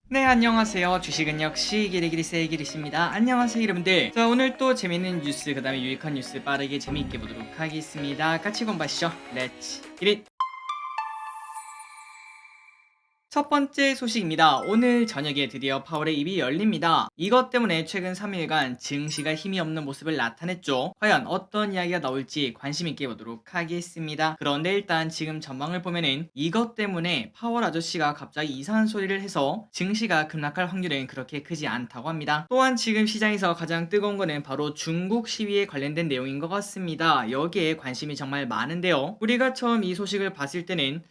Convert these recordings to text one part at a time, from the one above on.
네, 안녕하세요. 주식은 역시 기리기리세의 기리씨입니다. 안녕하세요, 여러분들. 자, 오늘 또 재밌는 뉴스, 그 다음에 유익한 뉴스 빠르게 재미있게 보도록 하겠습니다. 같이 공부하시죠. 렛츠 기릿! 첫 번째 소식입니다. 오늘 저녁에 드디어 파월의 입이 열립니다. 이것 때문에 최근 3일간 증시가 힘이 없는 모습을 나타냈죠. 과연 어떤 이야기가 나올지 관심 있게 보도록 하겠습니다. 그런데 일단 지금 전망을 보면은 이것 때문에 파월 아저씨가 갑자기 이상한 소리를 해서 증시가 급락할 확률은 그렇게 크지 않다고 합니다. 또한 지금 시장에서 가장 뜨거운 거는 바로 중국 시위에 관련된 내용인 것 같습니다. 여기에 관심이 정말 많은데요. 우리가 처음 이 소식을 봤을 때는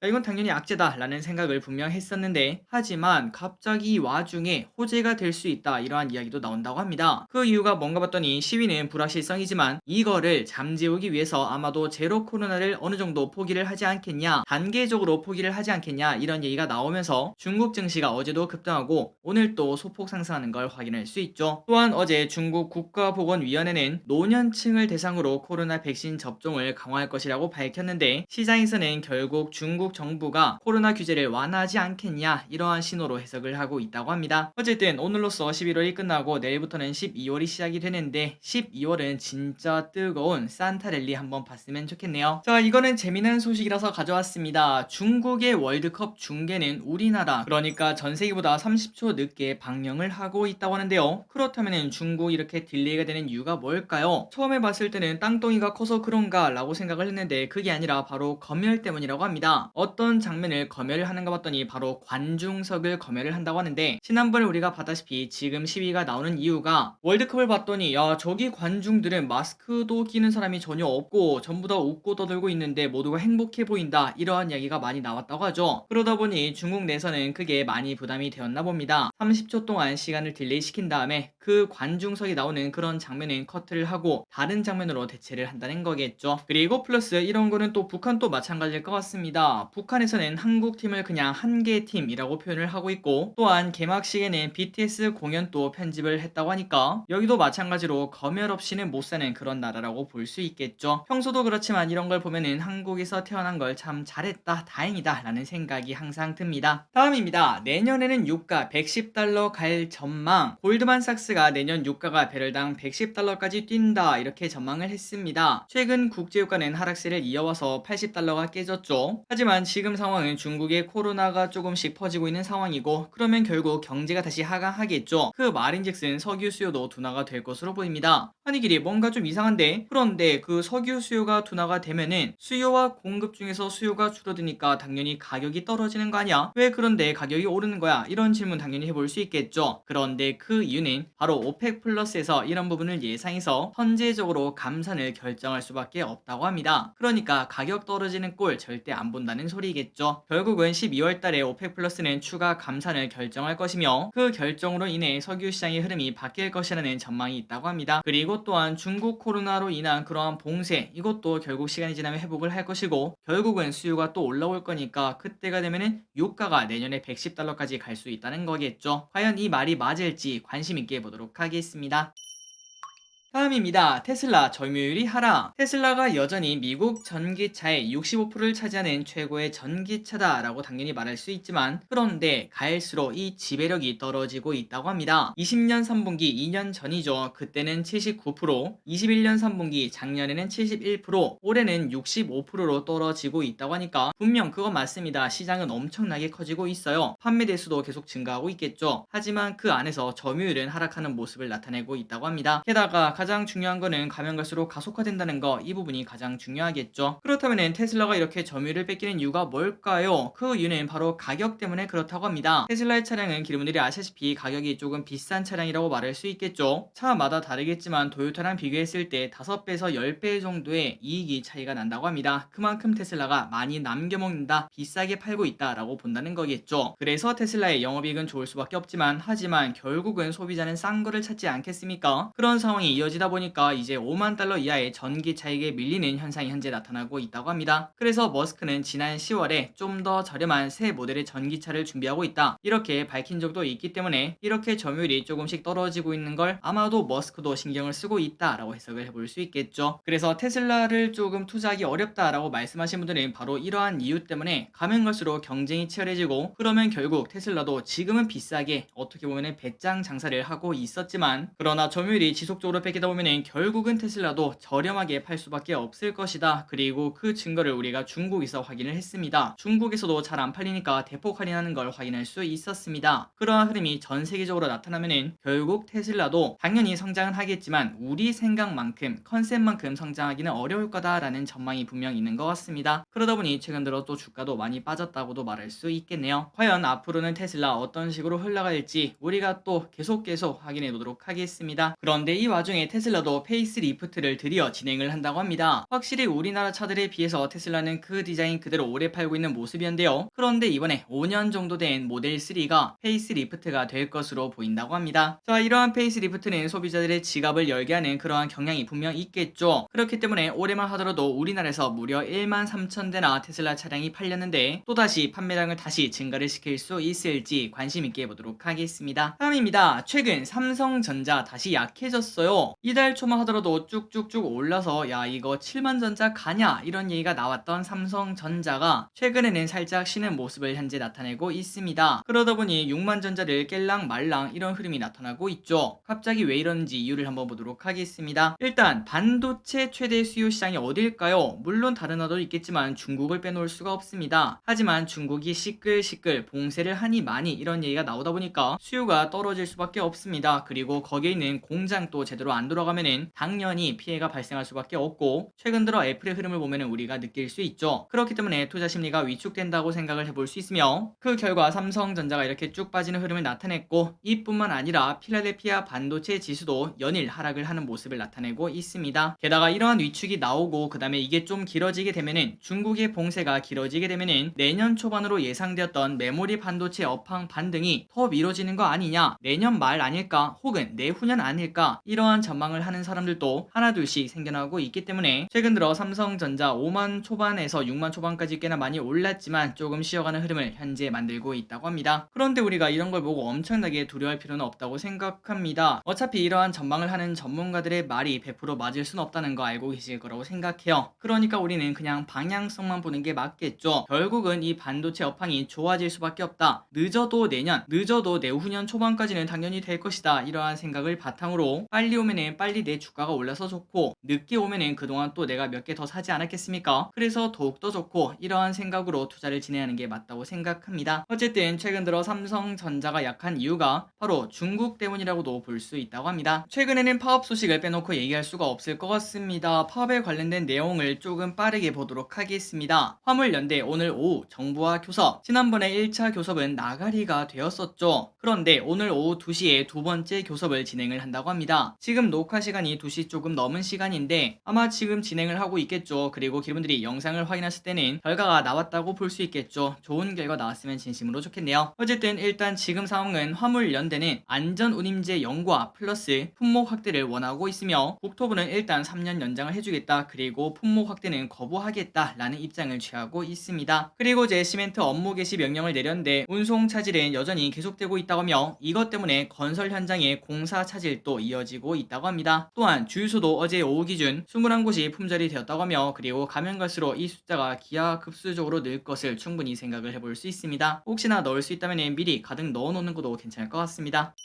이건 당연히 악재다라는 생각을 분명 했었는데, 하지만 갑자기 이 와중에 호재가 될 수 있다 이러한 이야기도 나온다고 합니다. 그 이유가 뭔가 봤더니 시위는 불확실성이지만 이거를 잠재우기 위해서 아마도 제로 코로나를 어느 정도 포기를 하지 않겠냐, 단계적으로 포기를 하지 않겠냐 이런 얘기가 나오면서 중국 증시가 어제도 급등하고 오늘 또 소폭 상승하는 걸 확인할 수 있죠. 또한 어제 중국 국가보건위원회는 노년층을 대상으로 코로나 백신 접종을 강화할 것이라고 밝혔는데, 시장에서는 결국 중국 정부가 코로나 규제를 완화하지 않겠냐 이러한 신호로 해석을 하고 있다고 합니다. 어쨌든 오늘로써 11월이 끝나고 내일부터는 12월이 시작이 되는데 12월은 진짜 뜨거운 산타랠리 한번 봤으면 좋겠네요. 자, 이거는 재미난 소식이라서 가져왔습니다. 중국의 월드컵 중계는 우리나라, 그러니까 전세계보다 30초 늦게 방영을 하고 있다고 하는데요. 그렇다면 중국 이렇게 딜레이가 되는 이유가 뭘까요? 처음에 봤을 때는 땅덩이가 커서 그런가 라고 생각을 했는데 그게 아니라 바로 검열 때문이라고 합니다. 어떤 장면을 검열을 하는가 봤더니 바로 관중석을 검열을 한다고 하는데, 지난번에 우리가 봤다시피 지금 시위가 나오는 이유가 월드컵을 봤더니 야, 저기 관중들은 마스크도 끼는 사람이 전혀 없고 전부 다 웃고 떠들고 있는데 모두가 행복해 보인다 이러한 이야기가 많이 나왔다고 하죠. 그러다 보니 중국 내에서는 그게 많이 부담이 되었나 봅니다. 30초 동안 시간을 딜레이 시킨 다음에 그 관중석이 나오는 그런 장면은 커트를 하고 다른 장면으로 대체를 한다는 거겠죠. 그리고 플러스 이런 거는 또 북한도 마찬가지일 것 같습니다. 북한에서는 한국 팀을 그냥 한 개의 팀이라고 표현을 하고 있고, 또한 개막식에는 BTS 공연도 편집을 했다고 하니까 여기도 마찬가지로 검열 없이는 못 사는 그런 나라라고 볼 수 있겠죠. 평소도 그렇지만 이런 걸 보면은 한국에서 태어난 걸 참 잘했다, 다행이다 라는 생각이 항상 듭니다. 다음입니다. 내년에는 유가 110달러 갈 전망. 골드만삭스가 내년 유가가 배럴당 110달러까지 뛴다 이렇게 전망을 했습니다. 최근 국제유가는 하락세를 이어와서 80달러가 깨졌죠. 하지만 지금 상황은 중국의 코로나가 조금씩 퍼지고 있는 상황이고, 그러면 결국 경제가 다시 하강하겠죠. 그 말인즉슨 석유 수요도 둔화가 될 것으로 보입니다. 아니 길이 뭔가 좀 이상한데, 그런데 그 석유 수요가 둔화가 되면은 수요와 공급 중에서 수요가 줄어드니까 당연히 가격이 떨어지는 거 아니야? 왜 그런데 가격이 오르는 거야? 이런 질문 당연히 해볼 수 있겠죠. 그런데 그 이유는 바로 오펙 플러스에서 이런 부분을 예상해서 선제적으로 감산을 결정할 수밖에 없다고 합니다. 그러니까 가격 떨어지는 꼴 절대 안 본다는 소리겠죠. 결국은 12월 달에 오펙 플러스는 추가 감산을 결정할 것이며 그 결정으로 인해 석유 시장의 흐름이 바뀔 것이라는 전망이 있다고 합니다. 그리고 또한 중국 코로나로 인한 그러한 봉쇄, 이것도 결국 시간이 지나면 회복을 할 것이고 결국은 수요가 또 올라올 거니까 그때가 되면은 유가가 내년에 110달러까지 갈 수 있다는 거겠죠. 과연 이 말이 맞을지 관심 있게 보도록 하겠습니다. 다음입니다. 테슬라 점유율이 하락. 테슬라가 여전히 미국 전기차의 65%를 차지하는 최고의 전기차다라고 당연히 말할 수 있지만, 그런데 갈수록 이 지배력이 떨어지고 있다고 합니다. 20년 3분기 2년 전이죠. 그때는 79%, 21년 3분기 작년에는 71%, 올해는 65%로 떨어지고 있다고 하니까 분명 그건 맞습니다. 시장은 엄청나게 커지고 있어요. 판매 대수도 계속 증가하고 있겠죠. 하지만 그 안에서 점유율은 하락하는 모습을 나타내고 있다고 합니다. 게다가 가장 중요한 거는 가면 갈수록 가속화된다는 거, 이 부분이 가장 중요하겠죠. 그렇다면 테슬라가 이렇게 점유율을 뺏기는 이유가 뭘까요? 그 이유는 바로 가격 때문에 그렇다고 합니다. 테슬라의 차량은 여러분들이 아시다시피 가격이 조금 비싼 차량이라고 말할 수 있겠죠. 차마다 다르겠지만 도요타랑 비교했을 때 5배에서 10배 정도의 이익이 차이가 난다고 합니다. 그만큼 테슬라가 많이 남겨먹는다, 비싸게 팔고 있다라고 본다는 거겠죠. 그래서 테슬라의 영업이익은 좋을 수밖에 없지만, 하지만 결국은 소비자는 싼 거를 찾지 않겠습니까? 그런 상황이 이어지다 보니까 이제 5만 달러 이하의 전기 차익에 밀리는 현상이 현재 나타나고 있다고 합니다. 그래서 머스크는 지난 10월에 좀 더 저렴한 새 모델의 전기차를 준비하고 있다, 이렇게 밝힌 적도 있기 때문에 이렇게 점유율이 조금씩 떨어지고 있는 걸 아마도 머스크도 신경을 쓰고 있다라고 해석을 해볼 수 있겠죠. 그래서 테슬라를 조금 투자하기 어렵다라고 말씀하신 분들은 바로 이러한 이유 때문에 가면 갈수록 경쟁이 치열해지고, 그러면 결국 테슬라도 지금은 비싸게 어떻게 보면 배짱 장사를 하고 있었지만, 그러나 점유율이 지속적으로 뺏기다 보면 결국은 테슬라도 저렴하게 팔 수밖에 없을 것이다. 그리고 그 증거를 우리가 중국에서 확인을 했습니다. 중국에서도 잘 안 팔리니까 대폭 할인하는 걸 확인할 수 있었습니다. 그러한 흐름이 전 세계적으로 나타나면 결국 테슬라도 당연히 성장은 하겠지만 우리 생각만큼 컨셉만큼 성장하기는 어려울 거다라는 전망이 분명 있는 것 같습니다. 그러다 보니 최근 들어 또 주가도 많이 빠졌다고도 말할 수 있겠네요. 과연 앞으로는 테슬라 어떤 식으로 흘러갈지 우리가 또 계속 확인해 보도록 하겠습니다. 그런데 이 와중에 테슬라도 페이스리프트를 드디어 진행을 한다고 합니다. 확실히 우리나라 차들에 비해서 테슬라는 그 디자인 그대로 오래 팔고 있는 모습이었는데요. 그런데 이번에 5년 정도 된 모델 3가 페이스리프트가 될 것으로 보인다고 합니다. 자, 이러한 페이스리프트는 소비자들의 지갑을 열게 하는 그러한 경향이 분명 있겠죠. 그렇기 때문에 올해만 하더라도 우리나라에서 무려 1만 3천 대나 테슬라 차량이 팔렸는데 또다시 판매량을 다시 증가를 시킬 수 있을지 관심 있게 보도록 하겠습니다. 다음입니다. 최근 삼성전자 다시 약해졌어요. 이달 초만 하더라도 쭉쭉쭉 올라서 야 이거 7만 전자 가냐 이런 얘기가 나왔던 삼성전자가 최근에는 살짝 쉬는 모습을 현재 나타내고 있습니다. 그러다 보니 6만 전자를 깰랑 말랑 이런 흐름이 나타나고 있죠. 갑자기 왜 이러는지 이유를 한번 보도록 하겠습니다. 일단 반도체 최대 수요 시장이 어딜까요? 물론 다른 나라도 있겠지만 중국을 빼놓을 수가 없습니다. 하지만 중국이 시끌시끌 봉쇄를 하니 많이 이런 얘기가 나오다 보니까 수요가 떨어질 수밖에 없습니다. 그리고 거기에 있는 공장도 제대로 안 돌아가면은 당연히 피해가 발생할 수밖에 없고, 최근 들어 애플의 흐름을 보면은 우리가 느낄 수 있죠. 그렇기 때문에 투자 심리가 위축된다고 생각을 해볼 수 있으며, 그 결과 삼성전자가 이렇게 쭉 빠지는 흐름을 나타냈고, 이뿐만 아니라 필라델피아 반도체 지수도 연일 하락을 하는 모습을 나타내고 있습니다. 게다가 이러한 위축이 나오고 그 다음에 이게 좀 길어지게 되면은, 중국의 봉쇄가 길어지게 되면은 내년 초반으로 예상되었던 메모리 반도체 업황 반등이 더 미뤄지는 거 아니냐, 내년 말 아닐까 혹은 내후년 아닐까, 이러한 전망을 하는 사람들도 하나둘씩 생겨나고 있기 때문에 최근 들어 삼성전자 5만 초반에서 6만 초반까지 꽤나 많이 올랐지만 조금 쉬어가는 흐름을 현재 만들고 있다고 합니다. 그런데 우리가 이런 걸 보고 엄청나게 두려워할 필요는 없다고 생각합니다. 어차피 이러한 전망을 하는 전문가들의 말이 100% 맞을 순 없다는 거 알고 계실 거라고 생각해요. 그러니까 우리는 그냥 방향성만 보는 게 맞겠죠. 결국은 이 반도체 업황이 좋아질 수밖에 없다. 늦어도 내년, 늦어도 내후년 초반까지는 당연히 될 것이다. 이러한 생각을 바탕으로 빨리 오면은 빨리 내 주가가 올라서 좋고, 늦게 오면은 그동안 또 내가 몇 개 더 사지 않았겠습니까? 그래서 더욱더 좋고, 이러한 생각으로 투자를 진행하는 게 맞다고 생각합니다. 어쨌든 최근 들어 삼성전자가 약한 이유가 바로 중국 때문이라고도 볼 수 있다고 합니다. 최근에는 파업 소식을 빼놓고 얘기할 수가 없을 것 같습니다. 파업에 관련된 내용을 조금 빠르게 보도록 하겠습니다. 화물연대 오늘 오후 정부와 교섭. 지난번에 1차 교섭은 나가리가 되었었죠. 그런데 오늘 오후 2시에 두 번째 교섭을 진행을 한다고 합니다. 지금 녹화 시간이 2시 조금 넘은 시간인데 아마 지금 진행을 하고 있겠죠. 그리고 여러분들이 영상을 확인하실 때는 결과가 나왔다고 볼 수 있겠죠. 좋은 결과 나왔으면 진심으로 좋겠네요. 어쨌든 일단 지금 상황은 화물연대는 안전운임제 연과 플러스 품목 확대를 원하고 있으며, 국토부는 일단 3년 연장을 해주겠다, 그리고 품목 확대는 거부하겠다라는 입장을 취하고 있습니다. 그리고 시멘트 업무 개시 명령을 내렸는데 운송 차질은 여전히 계속되고 있다고 하며, 이것 때문에 건설 현장에 공사 차질도 이어지고 있다고 합니다. 또한 주유소도 어제 오후 기준 21곳이 품절이 되었다고 하며, 그리고 가면 갈수록 이 숫자가 기하급수적으로 늘 것을 충분히 생각을 해볼 수 있습니다. 혹시나 넣을 수 있다면 미리 가득 넣어놓는 것도 괜찮을 것 같습니다.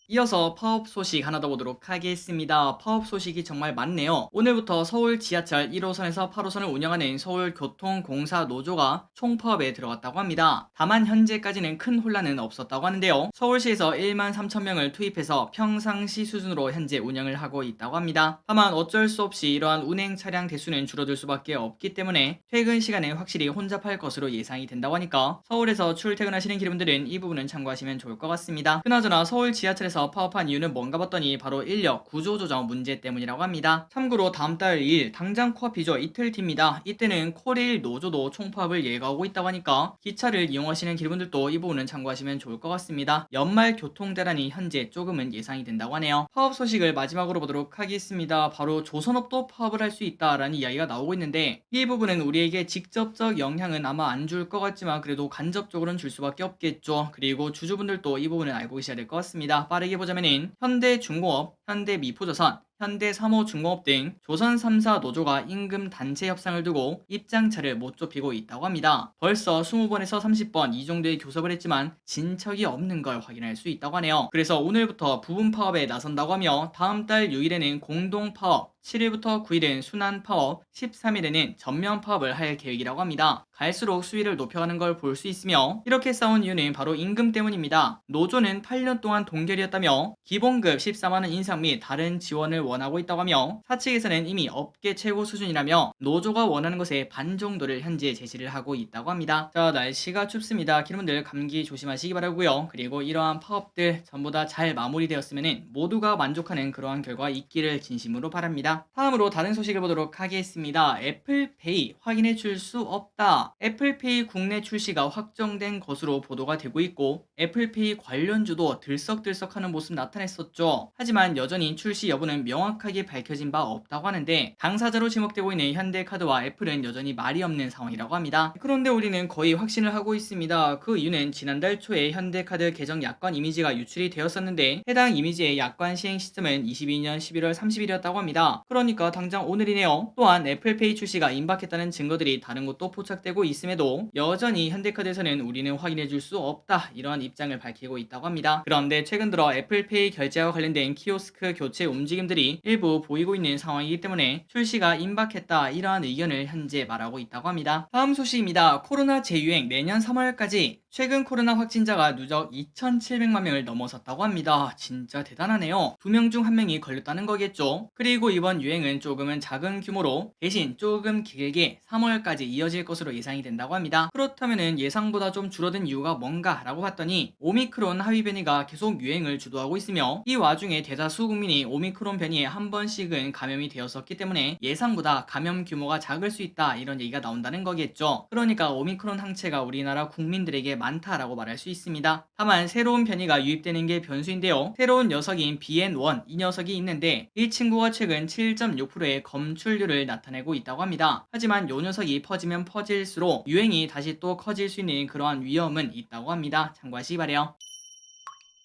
이어서 파업 소식 하나 더 보도록 하겠습니다. 파업 소식이 정말 많네요. 오늘부터 서울 지하철 1호선에서 8호선을 운영하는 서울교통공사 노조가 총파업에 들어갔다고 합니다. 다만 현재까지는 큰 혼란은 없었다고 하는데요. 서울시에서 1만 3천 명을 투입해서 평상시 수준으로 현재 운영을 하고 있다고 합니다. 다만 어쩔 수 없이 이러한 운행 차량 대수는 줄어들 수밖에 없기 때문에 퇴근 시간에 확실히 혼잡할 것으로 예상이 된다고 하니까 서울에서 출퇴근하시는 분들은 이 부분은 참고하시면 좋을 것 같습니다. 그나저나 서울 지하철에서 수준에서 파업한 이유는 뭔가 봤더니 바로 인력 구조 조정 문제 때문이라고 합니다. 참고로 다음 달 2일 당장 코앞이죠. 이틀 뒤입니다. 이때는 코레일 노조도 총파업을 예고하고 있다고 하니까 기차를 이용하시는 길분들도 이 부분은 참고하시면 좋을 것 같습니다. 연말 교통 대란이 현재 조금은 예상이 된다고 하네요. 파업 소식을 마지막으로 보도록 하겠습니다. 바로 조선업도 파업을 할 수 있다라는 이야기가 나오고 있는데 이 부분은 우리에게 직접적 영향은 아마 안 줄 것 같지만 그래도 간접적으로는 줄 수밖에 없겠죠. 그리고 주주분들도 이 부분은 알고 계셔야 될 것 같습니다. 빠르게 보자면은 현대중공업, 현대미포조선, 현대삼호중공업 등 조선 3사 노조가 임금 단체 협상을 두고 입장차를 못 좁히고 있다고 합니다. 벌써 20번에서 30번 이 정도의 교섭을 했지만 진척이 없는 걸 확인할 수 있다고 하네요. 그래서 오늘부터 부분 파업에 나선다고 하며 다음 달 6일에는 공동 파업, 7일부터 9일은 순환 파업, 13일에는 전면 파업을 할 계획이라고 합니다. 갈수록 수위를 높여가는 걸 볼 수 있으며 이렇게 싸운 이유는 바로 임금 때문입니다. 노조는 8년 동안 동결이었다며 기본급 14만원 인상 및 다른 지원을 원하고 있다고 하며 사측에서는 이미 업계 최고 수준이라며 노조가 원하는 것의 반 정도를 현재 제시를 하고 있다고 합니다. 자, 날씨가 춥습니다. 기름분들 감기 조심하시기 바라고요. 그리고 이러한 파업들 전부 다 잘 마무리되었으면 모두가 만족하는 그러한 결과 있기를 진심으로 바랍니다. 다음으로 다른 소식을 보도록 하겠습니다. 애플페이 확인해 줄 수 없다. 애플페이 국내 출시가 확정된 것으로 보도가 되고 있고 애플페이 관련주도 들썩들썩하는 모습 나타냈었죠. 하지만 여전히 출시 여부는 명확하게 밝혀진 바 없다고 하는데 당사자로 지목되고 있는 현대카드와 애플은 여전히 말이 없는 상황이라고 합니다. 그런데 우리는 거의 확신을 하고 있습니다. 그 이유는 지난달 초에 현대카드 계정 약관 이미지가 유출이 되었었는데 해당 이미지의 약관 시행 시점은 22년 11월 30일이었다고 합니다. 그러니까 당장 오늘이네요. 또한 애플페이 출시가 임박했다는 증거들이 다른 곳도 포착되고 있음에도 여전히 현대카드에서는 우리는 확인해 줄 수 없다 이러한 입장을 밝히고 있다고 합니다. 그런데 최근 들어 애플페이 결제와 관련된 키오스크 교체 움직임들이 일부 보이고 있는 상황이기 때문에 출시가 임박했다 이러한 의견을 현재 말하고 있다고 합니다. 다음 소식입니다. 코로나 재유행 내년 3월까지 최근 코로나 확진자가 누적 2,700만 명을 넘어섰다고 합니다. 진짜 대단하네요. 2명 중 1명이 걸렸다는 거겠죠. 그리고 이번 유행은 조금은 작은 규모로 대신 조금 길게 3월까지 이어질 것으로 예상이 된다고 합니다. 그렇다면 예상보다 좀 줄어든 이유가 뭔가 라고 봤더니 오미크론 하위 변이가 계속 유행을 주도하고 있으며 이 와중에 대다수 국민이 오미크론 변이에 한 번씩은 감염이 되었었기 때문에 예상보다 감염 규모가 작을 수 있다 이런 얘기가 나온다는 거겠죠. 그러니까 오미크론 항체가 우리나라 국민들에게 많다라고 말할 수 있습니다. 다만 새로운 변이가 유입되는 게 변수인데요. 새로운 녀석인 BN1 이 녀석이 있는데 이 친구가 최근 7.6%의 검출률을 나타내고 있다고 합니다. 하지만 이 녀석이 퍼지면 퍼질수록 유행이 다시 또 커질 수 있는 그러한 위험은 있다고 합니다. 참고하시기 바래요.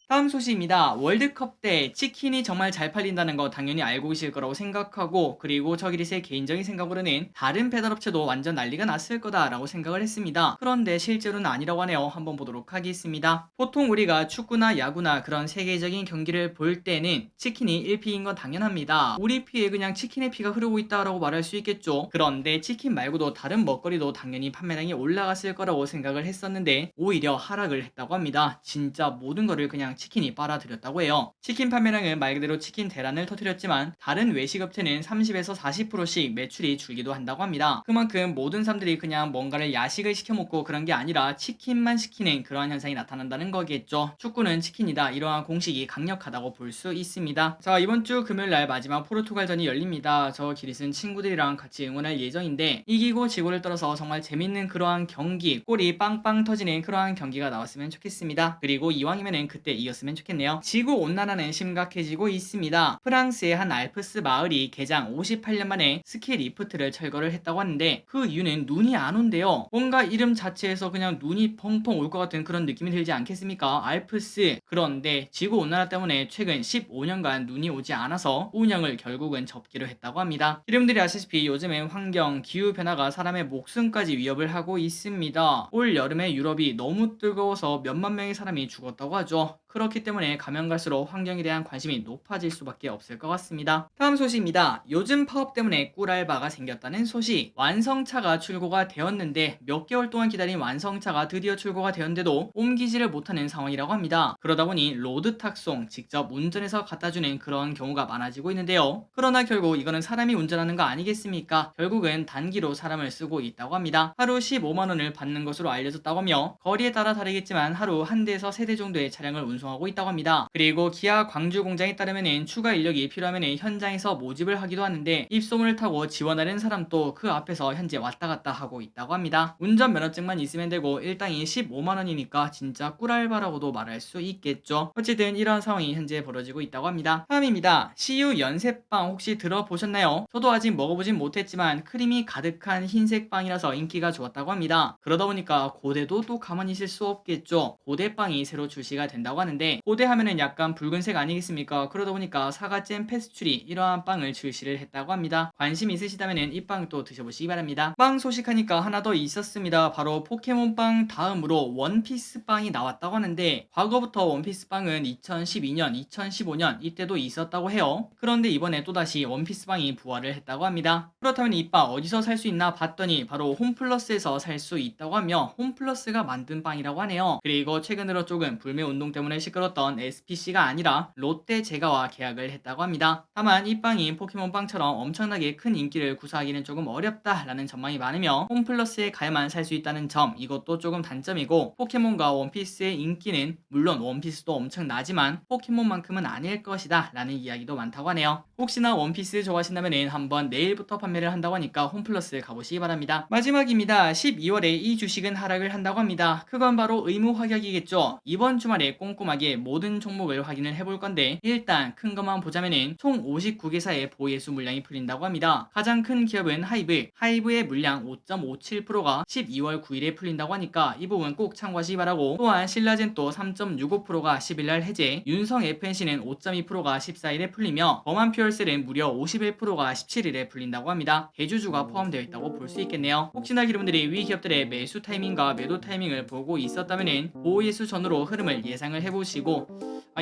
다음 소식입니다. 월드컵 때 치킨이 정말 잘 팔린다는 거 당연히 알고 계실 거라고 생각하고 그리고 저기리스의 개인적인 생각으로는 다른 배달업체도 완전 난리가 났을 거다라고 생각을 했습니다. 그런데 실제로는 아니라고 하네요. 한번 보도록 하겠습니다. 보통 우리가 축구나 야구나 그런 세계적인 경기를 볼 때는 치킨이 1피인 건 당연합니다. 우리 피에 그냥 치킨의 피가 흐르고 있다라고 말할 수 있겠죠. 그런데 치킨 말고도 다른 먹거리도 당연히 판매량이 올라갔을 거라고 생각을 했었는데 오히려 하락을 했다고 합니다. 진짜 모든 거를 그냥 치킨이 빨아들였다고 해요. 치킨 판매량은 말 그대로 치킨 대란을 터뜨렸지만 다른 외식업체는 30에서 40%씩 매출이 줄기도 한다고 합니다. 그만큼 모든 사람들이 그냥 뭔가를 야식을 시켜 먹고 그런 게 아니라 치킨만 시키는 그러한 현상이 나타난다는 거겠죠. 축구는 치킨이다 이러한 공식이 강력하다고 볼 수 있습니다. 자, 이번 주 금요일날 마지막 포르투갈전이 열립니다. 저 기리슨 친구들이랑 같이 응원할 예정인데 이기고 지고를 떨어서 정말 재밌는 그러한 경기 골이 빵빵 터지는 그러한 경기가 나왔으면 좋겠습니다. 그리고 이왕이면은 그때 이겼으면 좋겠네요. 지구 온난화는 심각해지고 있습니다. 프랑스의 한 알프스 마을이 개장 58년 만에 스키 리프트를 철거를 했다고 하는데 그 이유는 눈이 안 온대요. 뭔가 이름 자체에서 그냥 눈이 펑펑 올 것 같은 그런 느낌이 들지 않겠습니까? 알프스. 그런데 지구 온난화 때문에 최근 15년간 눈이 오지 않아서 운영을 결국은 접기로 했다고 합니다. 여러분들이 아시다시피 요즘엔 환경, 기후 변화가 사람의 목숨까지 위협을 하고 있습니다. 올 여름에 유럽이 너무 뜨거워서 몇만 명의 사람이 죽었다고 하죠. 그렇기 때문에 가면 갈수록 환경에 대한 관심이 높아질 수밖에 없을 것 같습니다. 다음 소식입니다. 요즘 파업 때문에 꿀알바가 생겼다는 소식. 완성차가 출고가 되었는데 몇 개월 동안 기다린 완성차가 드디어 출고가 되었는데도 옮기지를 못하는 상황이라고 합니다. 그러다 보니 로드 탁송, 직접 운전해서 갖다주는 그런 경우가 많아지고 있는데요. 그러나 결국 이거는 사람이 운전하는 거 아니겠습니까? 결국은 단기로 사람을 쓰고 있다고 합니다. 하루 15만 원을 받는 것으로 알려졌다고 하며 거리에 따라 다르겠지만 하루 한 대에서 세 대 정도의 차량을 운송 구성하고 있다고 합니다. 그리고 기아 광주 공장에 따르면 추가 인력이 필요하면 현장에서 모집을 하기도 하는데 입소문을 타고 지원하는 사람도 그 앞에서 현재 왔다 갔다 하고 있다고 합니다. 운전면허증만 있으면 되고 일당이 15만원이니까 진짜 꿀알바라고도 말할 수 있겠죠. 어쨌든 이런 상황이 현재 벌어지고 있다고 합니다. 다음입니다. CU 연세빵 혹시 들어보셨나요? 저도 아직 먹어보진 못했지만 크림이 가득한 흰색 빵이라서 인기가 좋았다고 합니다. 그러다 보니까 고대도 또 가만히 있을 수 없겠죠. 고대빵이 새로 출시가 된다고 하는데 고대 하면은 약간 붉은색 아니겠습니까? 그러다 보니까 사과잼 페스츄리 이러한 빵을 출시를 했다고 합니다. 관심 있으시다면 이 빵 또 드셔보시기 바랍니다. 빵 소식하니까 하나 더 있었습니다. 바로 포켓몬빵 다음으로 원피스 빵이 나왔다고 하는데 과거부터 원피스 빵은 2012년, 2015년 이때도 있었다고 해요. 그런데 이번에 또다시 원피스 빵이 부활을 했다고 합니다. 그렇다면 이 빵 어디서 살 수 있나 봤더니 바로 홈플러스에서 살 수 있다고 하며 홈플러스가 만든 빵이라고 하네요. 그리고 최근으로 조금 불매 운동 때문에 시끄럽던 SPC가 아니라 롯데 제과와 계약을 했다고 합니다. 다만 이 빵이 포켓몬빵처럼 엄청나게 큰 인기를 구사하기는 조금 어렵다라는 전망이 많으며 홈플러스에 가야만 살 수 있다는 점 이것도 조금 단점이고 포켓몬과 원피스의 인기는 물론 원피스도 엄청나지만 포켓몬만큼은 아닐 것이다 라는 이야기도 많다고 하네요. 혹시나 원피스 좋아하신다면 한번 내일부터 판매를 한다고 하니까 홈플러스 가보시기 바랍니다. 마지막입니다. 12월에 이 주식은 하락을 한다고 합니다. 그건 바로 의무 화격이겠죠. 이번 주말에 꼼꼼하게 모든 종목을 확인을 해볼 건데 일단 큰 것만 보자면은 총 59개사의 보예수 물량이 풀린다고 합니다. 가장 큰 기업은 하이브의 물량 5.57%가 12월 9일에 풀린다고 하니까 이 부분 꼭 참고하시기 바라고 또한 신라젠도 3.65%가 10일날 해제, 윤성 FNC는 5.2%가 14일에 풀리며 범한 퓨얼셀은 무려 51%가 17일에 풀린다고 합니다. 대주주가 포함되어 있다고 볼 수 있겠네요. 혹시나 여러분들이 위 기업들의 매수 타이밍과 매도 타이밍을 보고 있었다면 보예수 전후로 흐름을 예상을 해보시고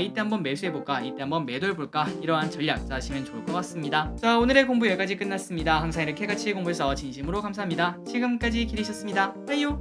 이때 한번 매수해볼까 이때 한번 매도해볼까 이러한 전략 짜시면 좋을 것 같습니다. 자, 오늘의 공부 여기까지 끝났습니다. 항상 이렇게 같이 공부해서 진심으로 감사합니다. 지금까지 길이셨습니다. 빠이요.